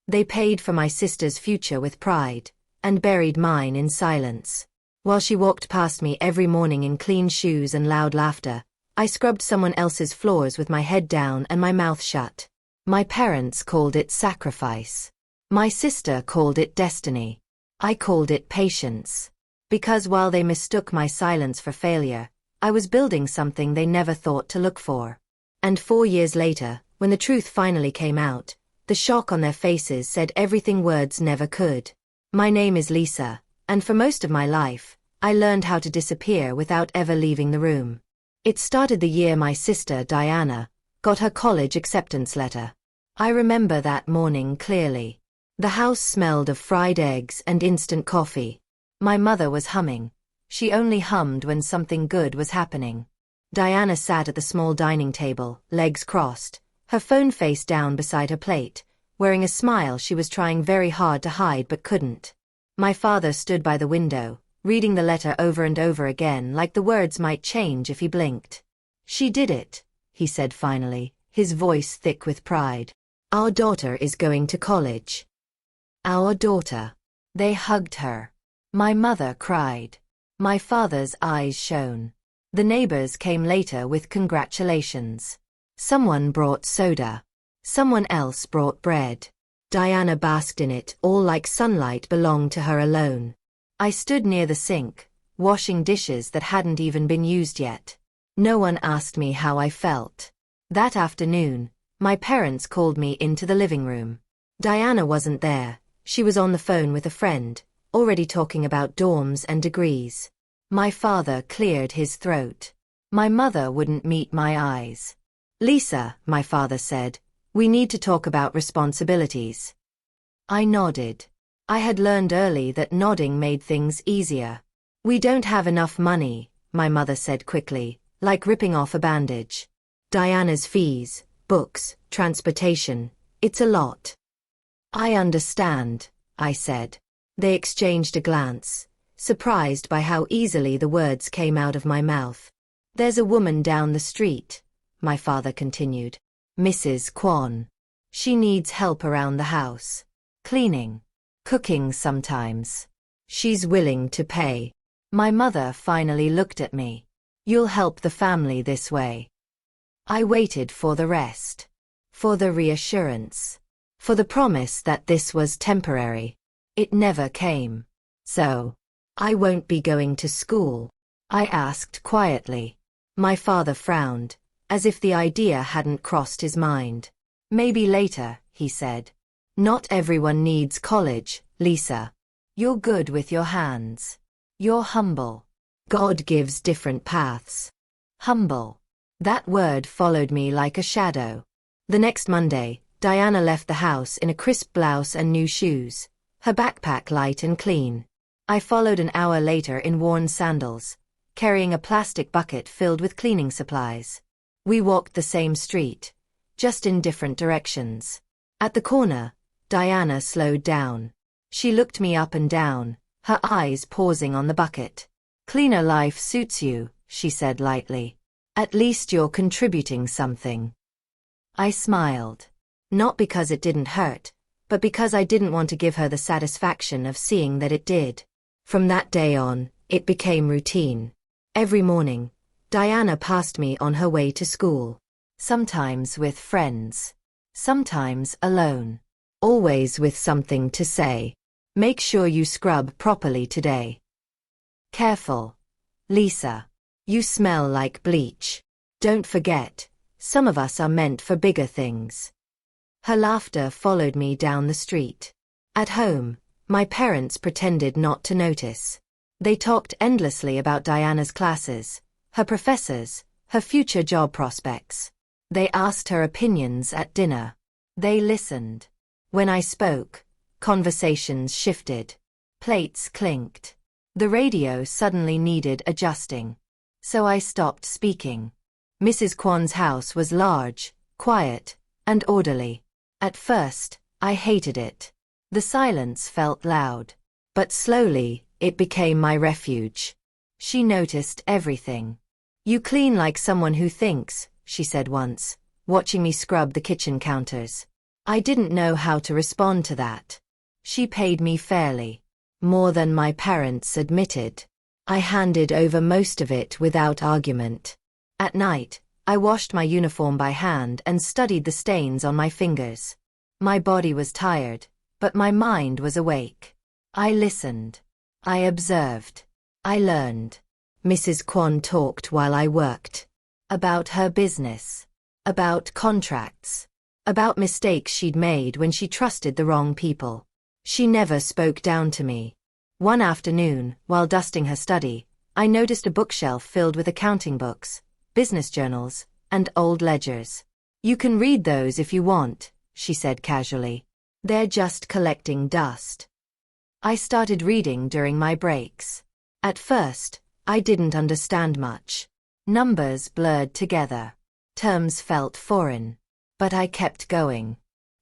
They paid for my sister's future with pride, and buried mine in silence. While she walked past me every morning in clean shoes and loud laughter, I scrubbed someone else's floors with my head down and my mouth shut. My parents called it sacrifice. My sister called it destiny. I called it patience. Because while they mistook my silence for failure, I was building something they never thought to look for. And 4 years later, when the truth finally came out, the shock on their faces said everything words never could. My name is Lisa, and for most of my life, I learned how to disappear without ever leaving the room. It started the year my sister, Diana, got her college acceptance letter. I remember that morning clearly. The house smelled of fried eggs and instant coffee. My mother was humming. She only hummed when something good was happening. Diana sat at the small dining table, legs crossed, her phone face down beside her plate, wearing a smile she was trying very hard to hide but couldn't. My father stood by the window, reading the letter over and over again like the words might change if he blinked. "She did it," he said finally, his voice thick with pride. "Our daughter is going to college." Our daughter. They hugged her. My mother cried. My father's eyes shone. The neighbors came later with congratulations. Someone brought soda. Someone else brought bread. Diana basked in it all like sunlight belonged to her alone. I stood near the sink, washing dishes that hadn't even been used yet. No one asked me how I felt. That afternoon, my parents called me into the living room. Diana wasn't there. She was on the phone with a friend, already talking about dorms and degrees. My father cleared his throat. My mother wouldn't meet my eyes. "Lisa," my father said, "we need to talk about responsibilities." I nodded. I had learned early that nodding made things easier. "We don't have enough money," my mother said quickly, like ripping off a bandage. "Diana's fees, books, transportation, it's a lot." "I understand," I said. They exchanged a glance, surprised by how easily the words came out of my mouth. "There's a woman down the street," my father continued. "Mrs. Kwon. She needs help around the house. Cleaning. Cooking sometimes. She's willing to pay." My mother finally looked at me. "You'll help the family this way." I waited for the rest. For the reassurance. For the promise that this was temporary. It never came. "So, I won't be going to school?" I asked quietly. My father frowned, as if the idea hadn't crossed his mind. "Maybe later," he said. "Not everyone needs college, Lisa. You're good with your hands. You're humble. God gives different paths." Humble. That word followed me like a shadow. The next Monday, Diana left the house in a crisp blouse and new shoes, her backpack light and clean. I followed an hour later in worn sandals, carrying a plastic bucket filled with cleaning supplies. We walked the same street, just in different directions. At the corner, Diana slowed down. She looked me up and down, her eyes pausing on the bucket. "Cleaner life suits you," she said lightly. "At least you're contributing something." I smiled. Not because it didn't hurt, but because I didn't want to give her the satisfaction of seeing that it did. From that day on, it became routine. Every morning, Diana passed me on her way to school. Sometimes with friends. Sometimes alone. Always with something to say. "Make sure you scrub properly today. Careful. Lisa. You smell like bleach. Don't forget, some of us are meant for bigger things." Her laughter followed me down the street. At home, my parents pretended not to notice. They talked endlessly about Diana's classes, her professors, her future job prospects. They asked her opinions at dinner. They listened. When I spoke, conversations shifted. Plates clinked. The radio suddenly needed adjusting. So I stopped speaking. Mrs. Kwon's house was large, quiet, and orderly. At first, I hated it. The silence felt loud. But slowly, it became my refuge. She noticed everything. "You clean like someone who thinks," she said once, watching me scrub the kitchen counters. I didn't know how to respond to that. She paid me fairly. More than my parents admitted. I handed over most of it without argument. At night, I washed my uniform by hand and studied the stains on my fingers. My body was tired, but my mind was awake. I listened. I observed. I learned. Mrs. Kwon talked while I worked. About her business. About contracts. About mistakes she'd made when she trusted the wrong people. She never spoke down to me. One afternoon, while dusting her study, I noticed a bookshelf filled with accounting books, business journals, and old ledgers. "You can read those if you want," she said casually. "They're just collecting dust." I started reading during my breaks. At first, I didn't understand much. Numbers blurred together. Terms felt foreign. But I kept going.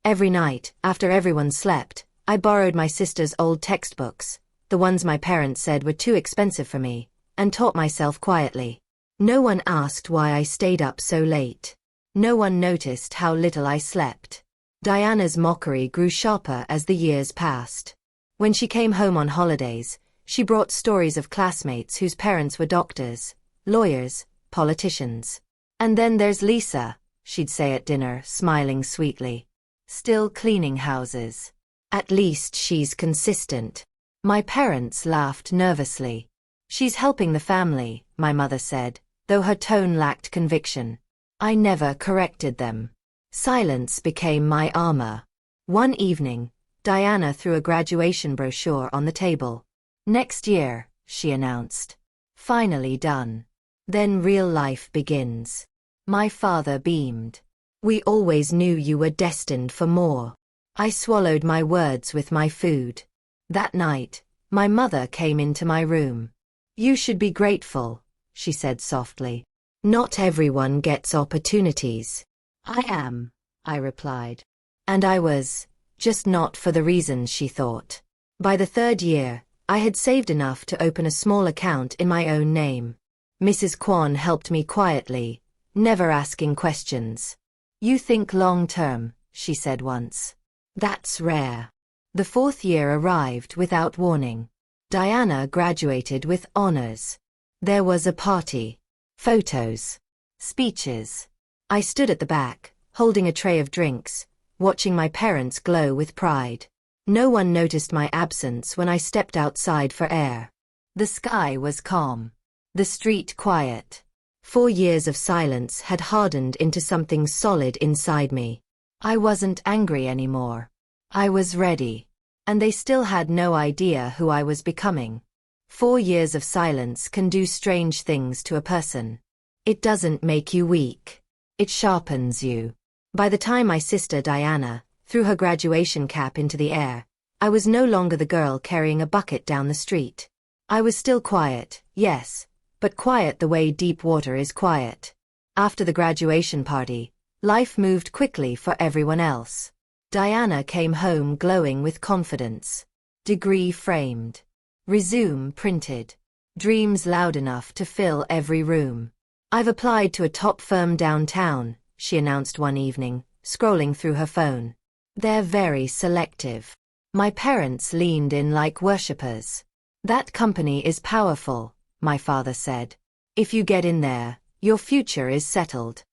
Every night, after everyone slept, I borrowed my sister's old textbooks, the ones my parents said were too expensive for me, and taught myself quietly. No one asked why I stayed up so late. No one noticed how little I slept. Diana's mockery grew sharper as the years passed. When she came home on holidays, she brought stories of classmates whose parents were doctors, lawyers, politicians. "And then there's Lisa," she'd say at dinner, smiling sweetly. "Still cleaning houses. At least she's consistent." My parents laughed nervously. "She's helping the family," my mother said, though her tone lacked conviction. I never corrected them. Silence became my armor. One evening, Diana threw a graduation brochure on the table. "Next year," she announced. "Finally done. Then real life begins." My father beamed. "We always knew you were destined for more." I swallowed my words with my food. That night, my mother came into my room. "You should be grateful," she said softly. "Not everyone gets opportunities." "I am," I replied. And I was, just not for the reasons she thought. By the third year, I had saved enough to open a small account in my own name. Mrs. Kwon helped me quietly, never asking questions. "You think long term," she said once. "That's rare." The fourth year arrived without warning. Diana graduated with honors. There was a party. Photos. Speeches. I stood at the back, holding a tray of drinks, watching my parents glow with pride. No one noticed my absence when I stepped outside for air. The sky was calm. The street quiet. 4 years of silence had hardened into something solid inside me. I wasn't angry anymore. I was ready. And they still had no idea who I was becoming. 4 years of silence can do strange things to a person. It doesn't make you weak. It sharpens you. By the time my sister Diana threw her graduation cap into the air, I was no longer the girl carrying a bucket down the street. I was still quiet, yes, but quiet the way deep water is quiet. After the graduation party, life moved quickly for everyone else. Diana came home glowing with confidence. Degree framed. Resume printed. Dreams loud enough to fill every room. "I've applied to a top firm downtown," she announced one evening, scrolling through her phone. "They're very selective." My parents leaned in like worshippers. "That company is powerful," my father said. "If you get in there, your future is settled."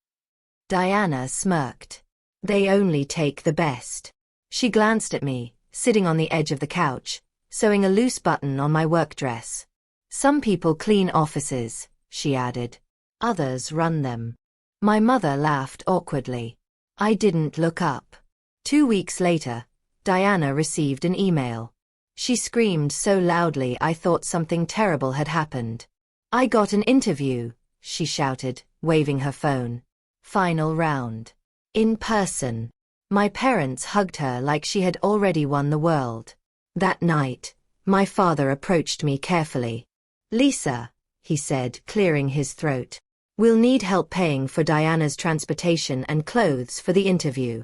Diana smirked. "They only take the best." She glanced at me, sitting on the edge of the couch, sewing a loose button on my work dress. "Some people clean offices," she added. "Others run them." My mother laughed awkwardly. I didn't look up. 2 weeks later, Diana received an email. She screamed so loudly I thought something terrible had happened. "I got an interview," she shouted, waving her phone. "Final round. In person." My parents hugged her like she had already won the world. That night, my father approached me carefully. "Lisa," he said, clearing his throat, "we'll need help paying for Diana's transportation and clothes for the interview."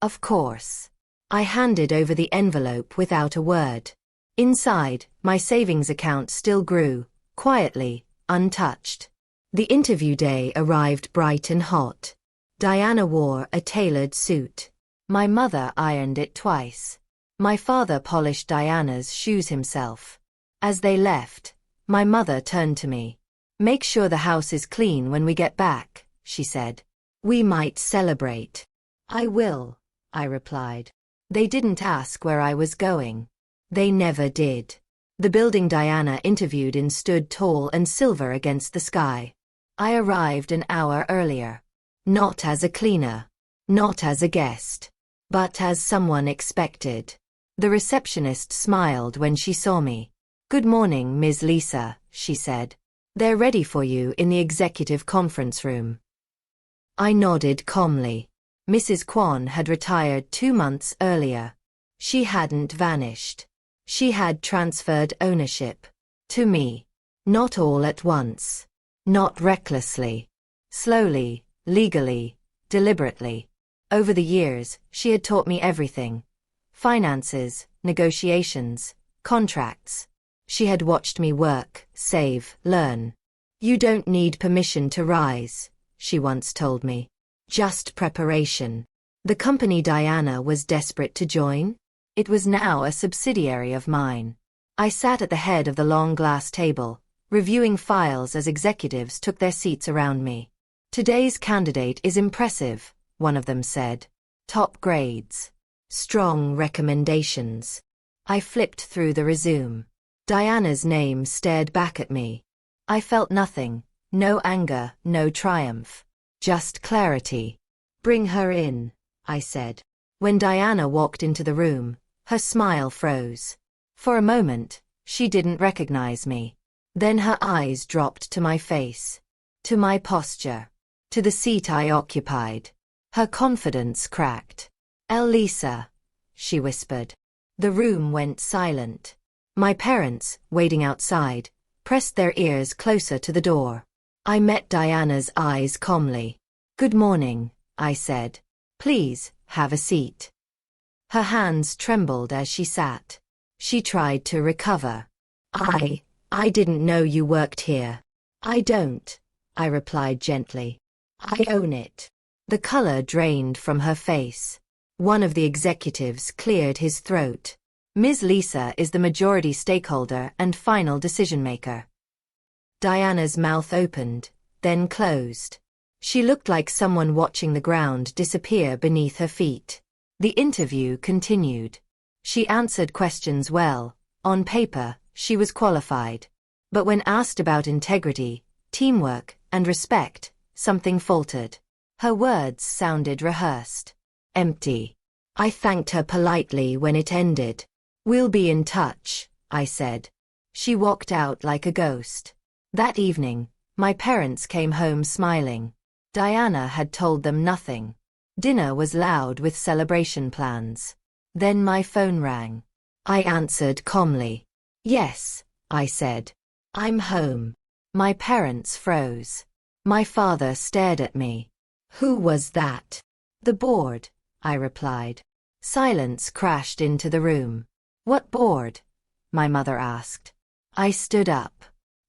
Of course. I handed over the envelope without a word. Inside, my savings account still grew, quietly, untouched. The interview day arrived bright and hot. Diana wore a tailored suit. My mother ironed it twice. My father polished Diana's shoes himself. As they left, my mother turned to me. "Make sure the house is clean when we get back," she said. "We might celebrate." "I will," I replied. They didn't ask where I was going. They never did. The building Diana interviewed in stood tall and silver against the sky. I arrived an hour earlier. Not as a cleaner. Not as a guest. But as someone expected. The receptionist smiled when she saw me. "Good morning, Ms. Lisa," she said. "They're ready for you in the executive conference room." I nodded calmly. Mrs. Kwan had retired 2 months earlier. She hadn't vanished. She had transferred ownership. To me. Not all at once. Not recklessly. Slowly, legally, deliberately. Over the years, she had taught me everything. Finances, negotiations, contracts. She had watched me work, save, learn. "You don't need permission to rise," she once told me. "Just preparation." The company Diana was desperate to join? It was now a subsidiary of mine. I sat at the head of the long glass table, reviewing files as executives took their seats around me. "Today's candidate is impressive," one of them said. "Top grades. Strong recommendations." I flipped through the resume. Diana's name stared back at me. I felt nothing, no anger, no triumph. Just clarity. "Bring her in," I said. When Diana walked into the room, her smile froze. For a moment, she didn't recognize me. Then her eyes dropped to my face. To my posture. To the seat I occupied. Her confidence cracked. "Elisa," she whispered. The room went silent. My parents, waiting outside, pressed their ears closer to the door. I met Diana's eyes calmly. "Good morning," I said. "Please, have a seat." Her hands trembled as she sat. She tried to recover. I didn't know you worked here." "I don't," I replied gently. "I own it." The color drained from her face. One of the executives cleared his throat. "Ms. Lisa is the majority stakeholder and final decision-maker." Diana's mouth opened, then closed. She looked like someone watching the ground disappear beneath her feet. The interview continued. She answered questions well. On paper, she was qualified. But when asked about integrity, teamwork, and respect, something faltered. Her words sounded rehearsed. Empty. I thanked her politely when it ended. "We'll be in touch," I said. She walked out like a ghost. That evening, my parents came home smiling. Diana had told them nothing. Dinner was loud with celebration plans. Then my phone rang. I answered calmly. "Yes," I said. "I'm home." My parents froze. My father stared at me. "Who was that?" "The board," I replied. Silence crashed into the room. "What board?" my mother asked. I stood up.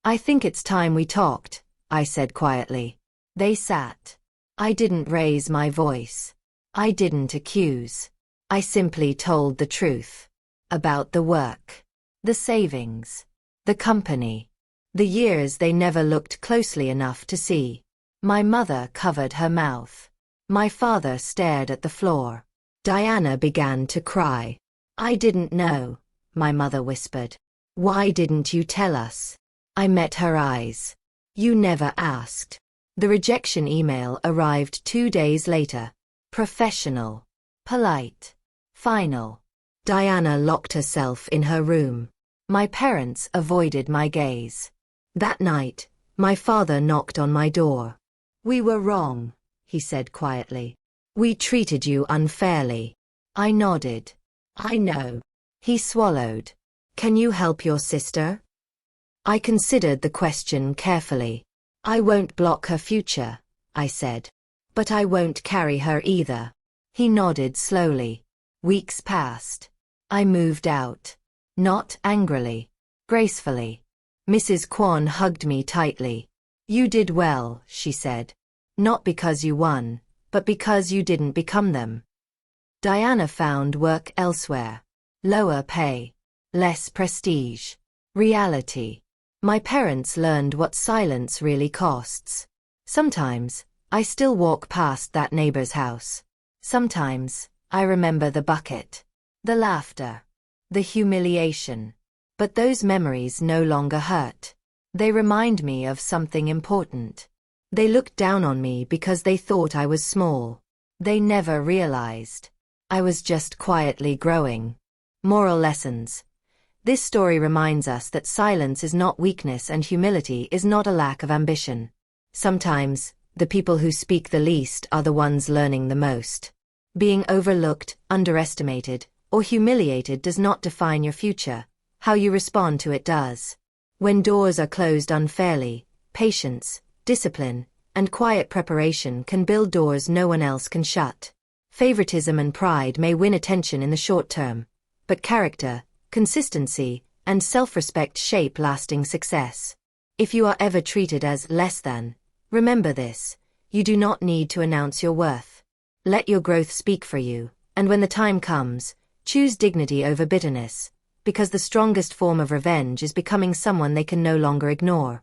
"I think it's time we talked," I said quietly. They sat. I didn't raise my voice. I didn't accuse. I simply told the truth. About the work. The savings. The company. The years they never looked closely enough to see. My mother covered her mouth. My father stared at the floor. Diana began to cry. "I didn't know," my mother whispered. "Why didn't you tell us?" I met her eyes. "You never asked." The rejection email arrived 2 days later. Professional. Polite. Final. Diana locked herself in her room. My parents avoided my gaze. That night, my father knocked on my door. "We were wrong," he said quietly. "We treated you unfairly." I nodded. "I know." He swallowed. "Can you help your sister?" I considered the question carefully. "I won't block her future," I said. "But I won't carry her either." He nodded slowly. Weeks passed. I moved out. Not angrily. Gracefully. Mrs. Kwan hugged me tightly. "You did well," she said. "Not because you won, but because you didn't become them." Diana found work elsewhere. Lower pay. Less prestige. Reality. My parents learned what silence really costs. Sometimes, I still walk past that neighbor's house. Sometimes, I remember the bucket, the laughter, the humiliation. But those memories no longer hurt. They remind me of something important. They looked down on me because they thought I was small. They never realized I was just quietly growing. Moral lessons. This story reminds us that silence is not weakness and humility is not a lack of ambition. Sometimes, the people who speak the least are the ones learning the most. Being overlooked, underestimated, or humiliated does not define your future. How you respond to it does. When doors are closed unfairly, patience, discipline, and quiet preparation can build doors no one else can shut. Favoritism and pride may win attention in the short term, but character, consistency, and self-respect shape lasting success. If you are ever treated as less than, remember this: you do not need to announce your worth. Let your growth speak for you, and when the time comes, choose dignity over bitterness, because the strongest form of revenge is becoming someone they can no longer ignore.